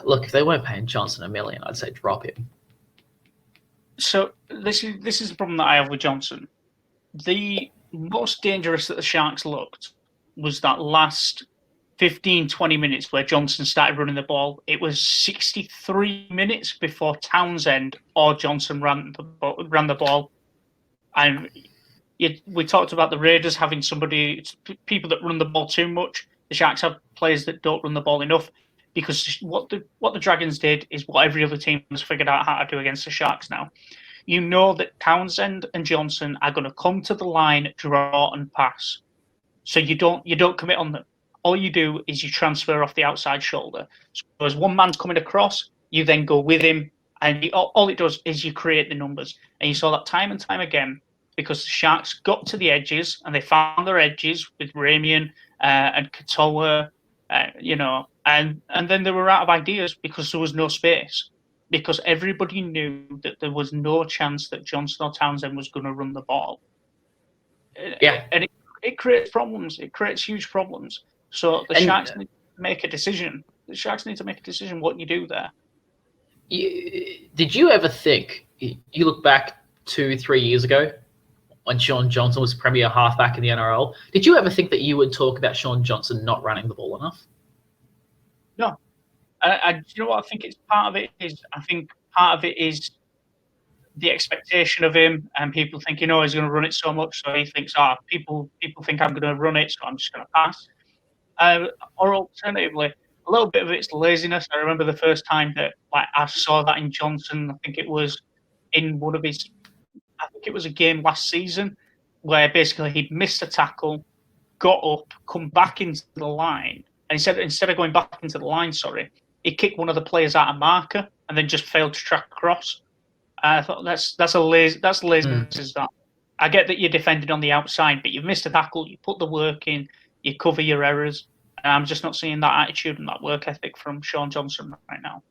Look, if they weren't paying Johnson $1 million, I'd say drop him. So this is the problem that I have with Johnson. The most dangerous that the Sharks looked was that last 15, 20 minutes where Johnson started running the ball. It was 63 minutes before Townsend or Johnson ran the ball. And we talked about the Raiders having people that run the ball too much. The Sharks have players that don't run the ball enough, because what the Dragons did is what every other team has figured out how to do against the Sharks now. You know that Townsend and Johnson are going to come to the line, draw and pass. So you don't commit on them. All you do is you transfer off the outside shoulder. So as one man's coming across, you then go with him, and all it does is you create the numbers. And you saw that time and time again, because the Sharks got to the edges and they found their edges with Ramian and Katoa, and then they were out of ideas because there was no space. Because everybody knew that there was no chance that Johnson or Townsend was going to run the ball. Yeah. And it creates problems. It creates huge problems. So the Sharks need to make a decision. The Sharks need to make a decision what you do there. Did you ever think, you look back 2-3 years ago when Sean Johnson was premier halfback in the NRL, did you ever think that you would talk about Sean Johnson not running the ball enough? No. You know what I think? Part of it is the expectation of him, and people thinking, he's going to run it so much, so he thinks, people think I'm going to run it, so I'm just going to pass. Or alternatively, a little bit of it's laziness. I remember the first time that I saw that in Johnson. I think it was in one of his. I think it was a game last season where basically he'd missed a tackle, got up, come back into the line, and instead of going back into the line, he kicked one of the players out of marker and then just failed to track across. I thought that's laziness. That I get that you're defending on the outside, but you've missed a tackle. You put the work in, you cover your errors. And I'm just not seeing that attitude and that work ethic from Sean Johnson right now.